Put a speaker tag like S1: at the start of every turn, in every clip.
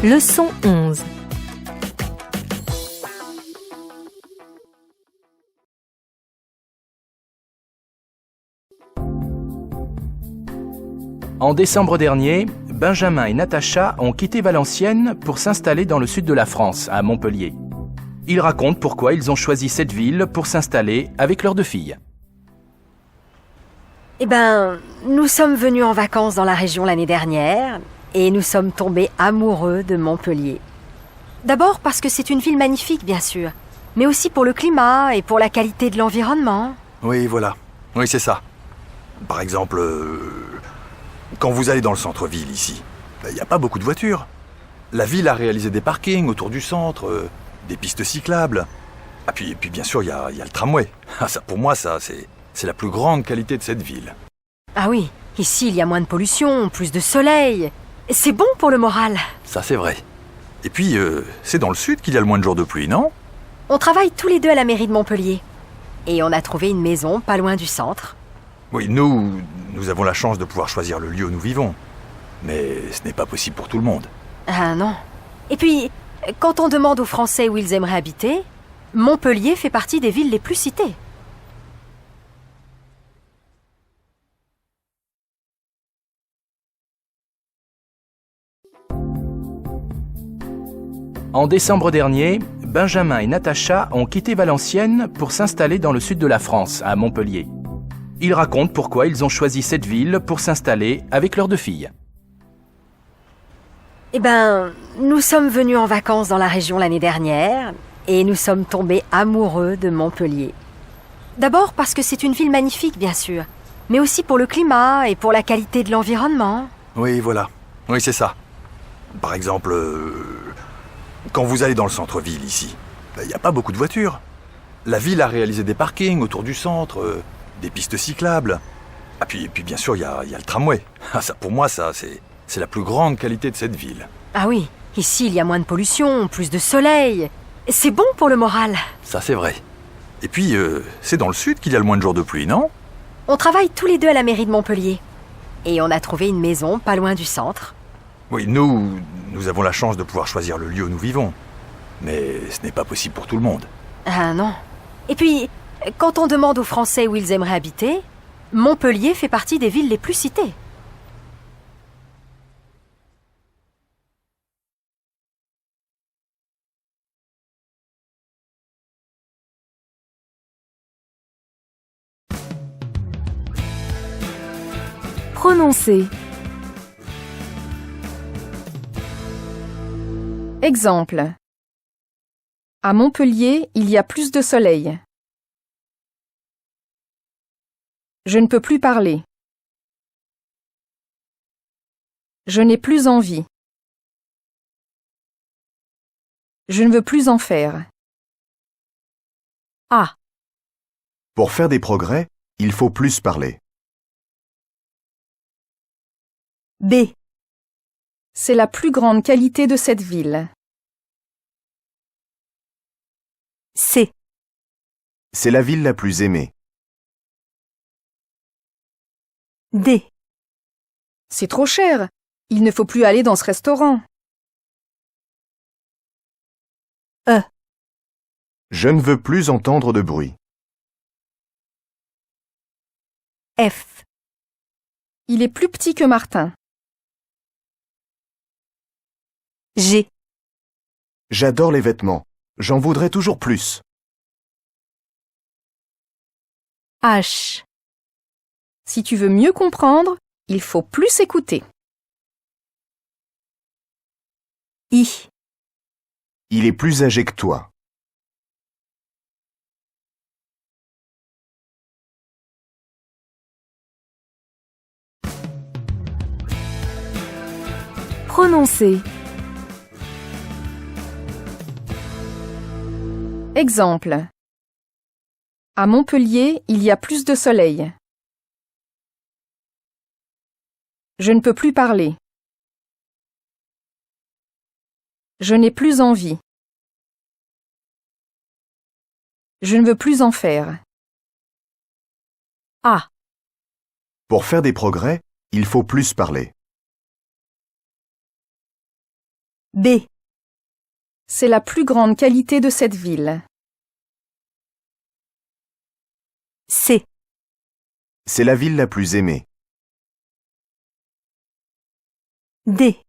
S1: Leçon 11.
S2: En décembre dernier, Benjamin et Natacha ont quitté Valenciennes pour s'installer dans le sud de la France, à Montpellier. Ils racontent pourquoi ils ont choisi cette ville pour s'installer avec leurs 2 filles.
S3: Nous sommes venus en vacances dans la région l'année dernière et nous sommes tombés amoureux de Montpellier. D'abord parce que c'est une ville magnifique, bien sûr, mais aussi pour le climat et pour la qualité de l'environnement.
S4: Oui, voilà. Oui, c'est ça. Par exemple, quand vous allez dans le centre-ville ici, il n'y a pas beaucoup de voitures. La ville a réalisé des parkings autour du centre, des pistes cyclables. Ah, puis bien sûr, il y a le tramway. Ah, ça, pour moi, c'est la plus grande qualité de cette ville.
S3: Ah oui, ici il y a moins de pollution, plus de soleil. C'est bon pour le moral.
S4: Ça, c'est vrai. Et puis, c'est dans le sud qu'il y a le moins de jours de pluie, non?
S3: On travaille tous les deux à la mairie de Montpellier. Et on a trouvé une maison pas loin du centre.
S4: Oui, nous avons la chance de pouvoir choisir le lieu où nous vivons. Mais ce n'est pas possible pour tout le monde.
S3: Ah non. Et puis, quand on demande aux Français où ils aimeraient habiter, Montpellier fait partie des villes les plus citées.
S2: En décembre dernier, Benjamin et Natacha ont quitté Valenciennes pour s'installer dans le sud de la France, à Montpellier. Ils racontent pourquoi ils ont choisi cette ville pour s'installer avec leurs 2 filles.
S3: Nous sommes venus en vacances dans la région l'année dernière et nous sommes tombés amoureux de Montpellier. D'abord parce que c'est une ville magnifique, bien sûr, mais aussi pour le climat et pour la qualité de l'environnement.
S4: Oui, voilà. Oui, c'est ça. Par exemple, quand vous allez dans le centre-ville ici, il n'y a pas beaucoup de voitures. La ville a réalisé des parkings autour du centre, des pistes cyclables. Ah, puis bien sûr, il y a le tramway. Ah, ça, pour moi, c'est la plus grande qualité de cette ville.
S3: Ah oui, ici il y a moins de pollution, plus de soleil. C'est bon pour le moral.
S4: Ça, c'est vrai. Et puis, c'est dans le sud qu'il y a le moins de jours de pluie, non?
S3: On travaille tous les deux à la mairie de Montpellier. Et on a trouvé une maison pas loin du centre.
S4: Oui, nous avons la chance de pouvoir choisir le lieu où nous vivons. Mais ce n'est pas possible pour tout le monde.
S3: Ah non. Et puis, quand on demande aux Français où ils aimeraient habiter, Montpellier fait partie des villes les plus citées.
S1: Prononcer. Exemple. À Montpellier, il y a plus de soleil. Je ne peux plus parler. Je n'ai plus envie. Je ne veux plus en faire. A.
S5: Pour faire des progrès, il faut plus parler.
S3: B.
S1: C'est la plus grande qualité de cette ville.
S3: C.
S5: C'est la ville la plus aimée.
S3: D.
S1: C'est trop cher. Il ne faut plus aller dans ce restaurant.
S3: E.
S5: Je ne veux plus entendre de bruit.
S3: F.
S1: Il est plus petit que Martin.
S3: G.
S5: J'adore les vêtements. J'en voudrais toujours plus.
S3: H.
S1: Si tu veux mieux comprendre, il faut plus écouter.
S3: I.
S5: Il est plus âgé que toi.
S1: Prononcer. Exemple. À Montpellier, il y a plus de soleil. Je ne peux plus parler. Je n'ai plus envie. Je ne veux plus en faire. A.
S5: Pour faire des progrès, il faut plus parler.
S3: B.
S1: C'est la plus grande qualité de cette ville.
S3: C.
S5: C'est la ville la plus aimée.
S3: D.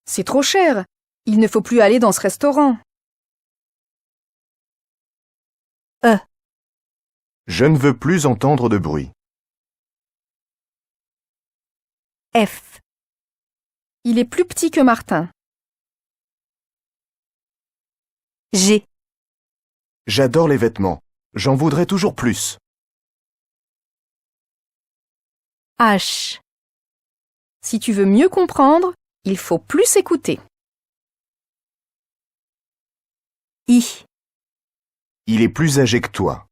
S1: C'est trop cher. Il ne faut plus aller dans ce restaurant.
S3: E.
S5: Je ne veux plus entendre de bruit.
S3: F.
S1: Il est plus petit que Martin.
S3: G.
S5: J'adore les vêtements. J'en voudrais toujours plus.
S3: H.
S1: Si tu veux mieux comprendre, il faut plus écouter.
S3: I.
S5: Il est plus âgé que toi.